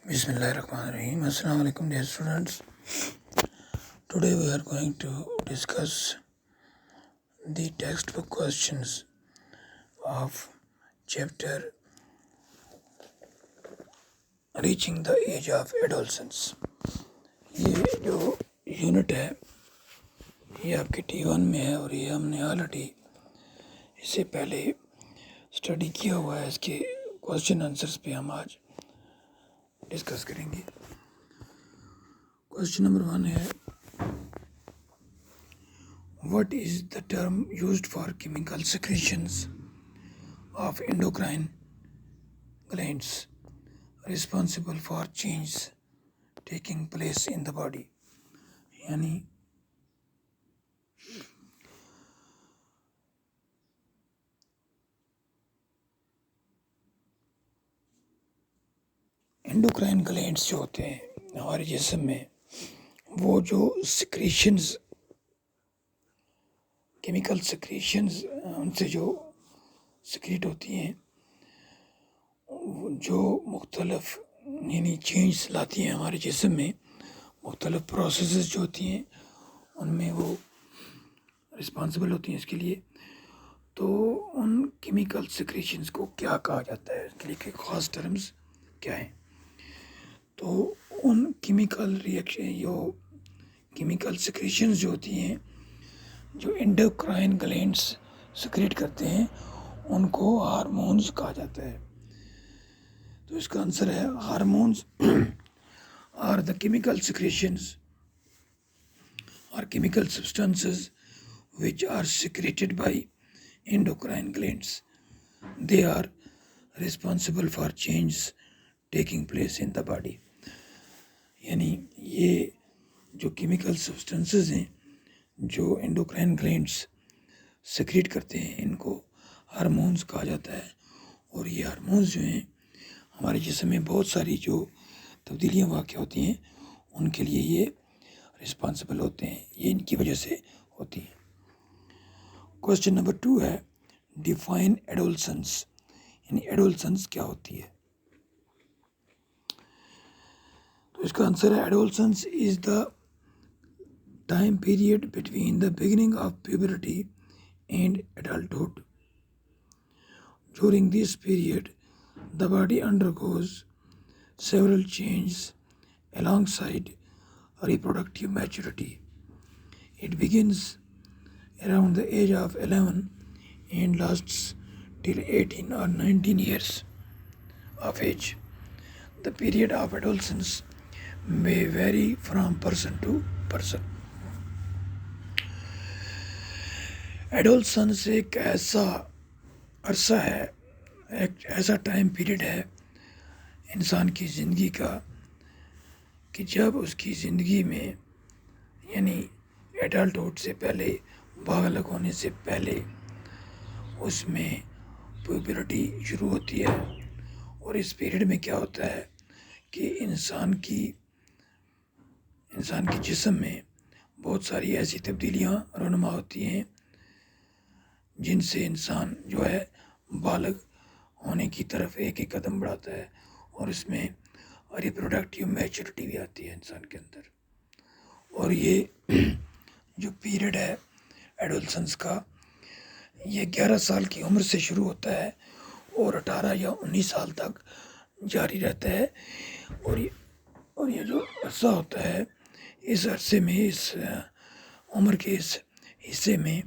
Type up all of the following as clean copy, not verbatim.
Bismillahirrahmanirrahim. Assalamu alaikum dear students. Today we are going to discuss the textbook questions of chapter Reaching the Age of Adolescence. ये जो unit है ये आपके T1 में है और ये हमने ऑलरेडी इससे पहले स्टडी किया हुआ है। इसके क्वेश्चन आंसर्स पे हम आज डिस्कस करेंगे। क्वेश्चन नंबर 1 है, what is the term used for chemical secretions of endocrine glands responsible for change taking place in the body? यानी एंडोक्राइन ग्लैंड्स जो होते हैं हमारे जिस्म में, वो जो सिक्रीशंस, केमिकल सिक्रीशंस उनसे जो सिक्रीट होती हैं, जो मुख्तलिफ यानी चेंज लाती हैं हमारे जिस्म में, मुख्तलिफ प्रोसेसेस जो होती हैं उनमें वो रिस्पॉन्सिबल होती हैं इसके लिए। तो उन केमिकल सिक्रीशंस को क्या कहा जाता है, इसके लिए ख़ास टर्म्स क्या हैं? तो उन केमिकल रिएक्शन जो केमिकल सिक्रीशंस जो होती हैं, जो एंडोक्राइन ग्लैंड्स सिक्रीट करते हैं, उनको हार्मोन्स कहा जाता है। तो इसका आंसर है hormones are the chemical secretions or chemical substances which are secreted by endocrine glands. They are responsible for change taking place in the body. यानी ये जो केमिकल सब्सटेंसेस हैं जो एंडोक्राइन ग्लैंड्स सिक्रीट करते हैं, इनको हार्मोन्स कहा जाता है। और ये हार्मोन्स जो हैं हमारे जिस्म में बहुत सारी जो तब्दीलियाँ वाक़ होती हैं उनके लिए ये रिस्पॉन्सिबल होते हैं, ये इनकी वजह से होती हैं। क्वेश्चन नंबर 2 है, डिफाइन एडोलसेंस, यानी एडोलसेंस क्या होती है? तो इसका आंसर है adolescence is the time period between the beginning of puberty and adulthood. During this period, the body undergoes several changes alongside reproductive maturity. It begins around the age of 11 and lasts till 18 or 19 years of age. The period of adolescence may vary from person to person. Adolescence एक ऐसा अरसा है, एक ऐसा time period है इंसान की ज़िंदगी का कि जब उसकी ज़िंदगी में यानी एडल्टहुड से पहले, बालग होने से पहले उसमें प्यूबर्टी शुरू होती है। और इस पीरियड में क्या होता है कि इंसान की जिस्म में बहुत सारी ऐसी तब्दीलियाँ रुनुमा होती हैं जिनसे इंसान जो है बालग होने की तरफ एक एक कदम बढ़ाता है और इसमें रिप्रोडक्टिव मैच्योरिटी भी आती है इंसान के अंदर। और ये जो पीरियड है एडोलसेंस का, ये 11 साल की उम्र से शुरू होता है और 18 या 19 साल तक जारी रहता है। और ये जो अरसा होता है, इस अरसे में, इस उम्र के इस हिस्से में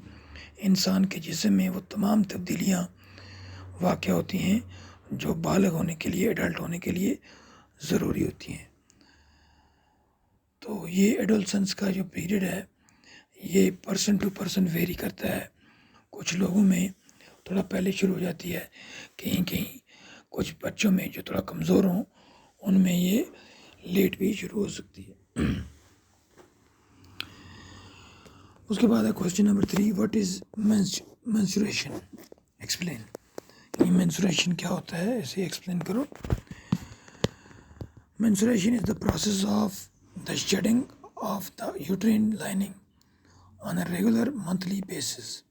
इंसान के जिस्म में वो तमाम तब्दीलियाँ वाक़ होती हैं जो बालग होने के लिए, एडल्ट होने के लिए ज़रूरी होती हैं। तो ये एडोलसेंस का जो पीरियड है ये पर्सन टू पर्सन वेरी करता है। कुछ लोगों में थोड़ा पहले शुरू हो जाती है, कहीं कुछ बच्चों में जो थोड़ा कमज़ोर हों उनमें ये लेट भी शुरू हो सकती है। उसके बाद है question number 3, what is menstruation, explain. ये मेंस्ट्रुएशन क्या होता है, इसे एक्सप्लेन करो। Menstruation is the process of the shedding of the uterine lining on a regular monthly basis.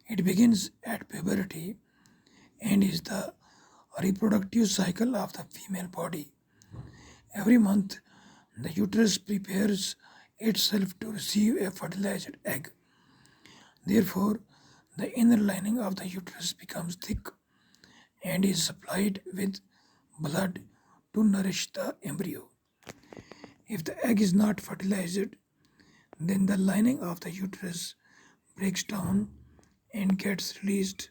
It begins at puberty and is the reproductive cycle of the female body. Every month, the uterus prepares itself to receive a fertilized egg. Therefore, the inner lining of the uterus becomes thick and is supplied with blood to nourish the embryo. If the egg is not fertilized, then the lining of the uterus breaks down and gets released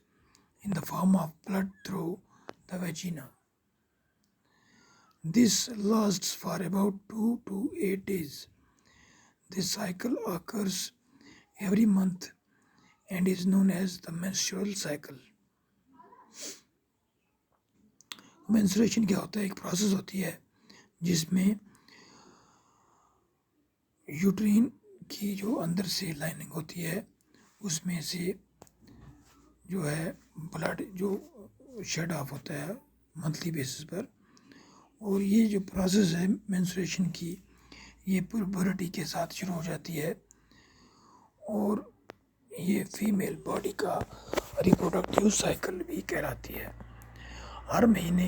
in the form of blood through the vagina. This lasts for about 2 to 8 days. This cycle occurs every month and is known as the menstrual cycle. Menstruation क्या होता है? एक process होती है जिसमें uterine की जो अंदर से लाइनिंग होती है उसमें से जो है ब्लड जो शेड ऑफ होता है मंथली बेसिस पर, और ये जो प्रोसेस है मेंस्ट्रुएशन की ये प्यूबर्टी के साथ शुरू हो जाती है और ये फीमेल बॉडी का रिप्रोडक्टिव साइकिल भी कहलाती है। हर महीने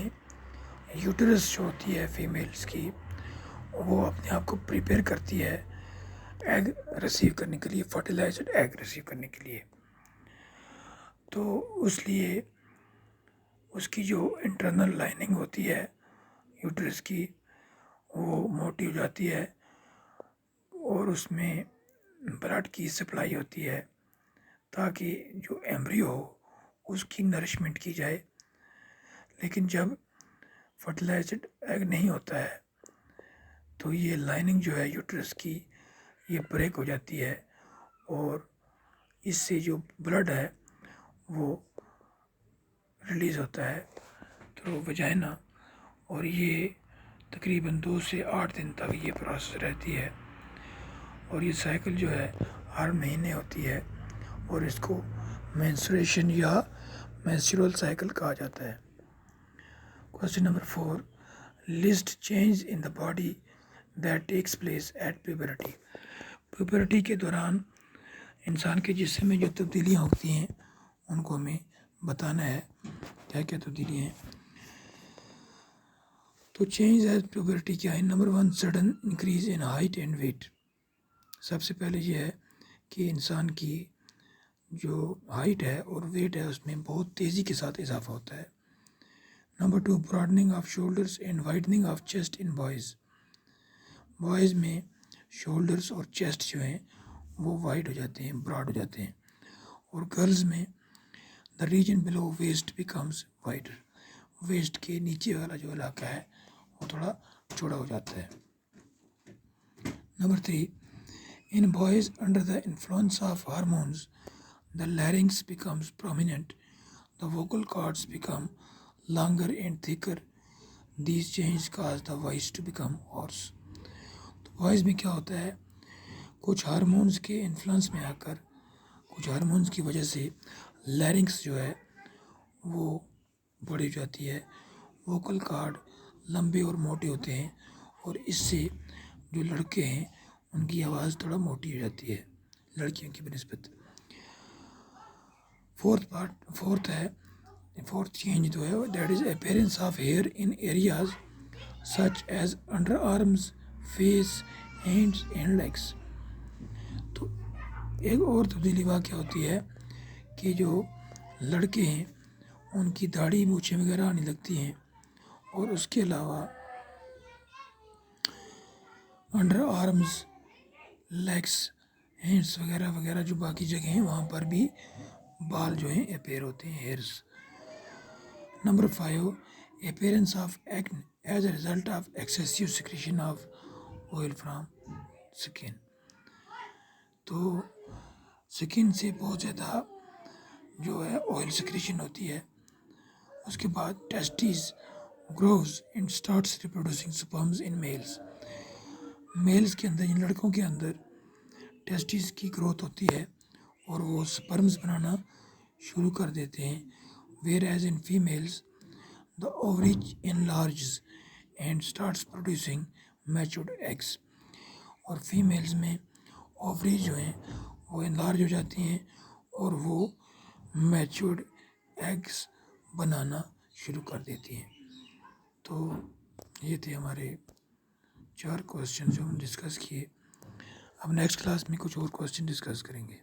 यूटरस जो होती है फीमेल्स की वो अपने आप को प्रिपेयर करती है एग रिसीव करने के लिए, फर्टिलाइज्ड एग रिसीव करने के लिए। तो उसलिए उसकी जो इंटरनल लाइनिंग होती है यूटरस की वो मोटी हो जाती है और उसमें ब्लड की सप्लाई होती है ताकि जो एम्ब्रियो हो उसकी नरिशमेंट की जाए। लेकिन जब फर्टिलाइज्ड एग नहीं होता है तो ये लाइनिंग जो है यूटरस की ये ब्रेक हो जाती है और इससे जो ब्लड है वो रिलीज़ होता है थ्रू वजाइना, और ये तकरीबन 2 से 8 दिन तक ये प्रोसेस रहती है और ये साइकिल जो है हर महीने होती है और इसको मेंस्ट्रुएशन या मेंस्ट्रुअल साइकिल कहा जाता है। Question number 4, list change in the body that takes place at puberty. Puberty के दौरान इंसान के जिस्म में जो तब्दीलियाँ होती हैं उनको हमें बताना है क्या क्या तब्दीलियाँ हैं। तो चेंज एज प्यूबर्टी क्या है? Number 1, sudden increase in height and weight. सबसे पहले ये है कि इंसान की जो हाइट है और वेट है उसमें बहुत तेज़ी के साथ इजाफा होता है। Number 2, broadening off shoulders and widening of chest in boys. Boys में शोल्डर्स और चेस्ट जो हैं वो वाइड हो जाते हैं, ब्रॉड हो जाते हैं, और गर्ल्स में the region below waist becomes wider. Waist के नीचे वाला जो इलाका है वो थोड़ा चौड़ा हो जाता है। Number 3, in boys under the influence of hormones, the larynx becomes prominent, the vocal cords become longer and thicker. These changes cause the voice to become hoarse. तो वॉइस में क्या होता है? कुछ हार्मोन्स के इन्फ्लुएंस में आकर, कुछ हार्मोन्स की वजह से लैरिंक्स जो है वो बड़ी हो जाती है, वोकल कॉर्ड लंबे और मोटे होते हैं और इससे जो लड़के हैं उनकी आवाज़ थोड़ा मोटी हो जाती है लड़कियों की बनिस्बत। फोर्थ चेंज जो है that is appearance of hair in areas such as under arms, face, hands and legs. तो एक और तब्दीली वाक़ होती है कि जो लड़के हैं उनकी दाढ़ी मूछें वगैरह आने लगती हैं और उसके अलावा अंडर आर्म्स, लेग्स, हैंड्स वगैरह वगैरह जो बाकी जगह हैं वहाँ पर भी बाल जो हैं अपेयर होते हैं, hairs. Number 5, appearance of acne as a result of excessive secretion of oil from skin. तो स्किन से बहुत ज़्यादा जो है ऑयल सिक्रीशन होती है। उसके बाद testis grows and starts reproducing sperms in males. Males के अंदर, इन लड़कों के अंदर टेस्टिस की ग्रोथ होती है और वो स्पर्म्स बनाना शुरू कर देते हैं। Where as in females the ovaries enlarges and starts producing matured eggs. और फीमेल्स में ओवरीज जो हैं वो एनलार्ज हो जाती हैं और वो मैच्योर्ड एग्स बनाना शुरू कर देती हैं। तो ये थे हमारे 4 کوسچن جو ہم ڈسکس کیے. اب نیکسٹ کلاس میں کچھ اور کوسچن ڈسکس کریں گے.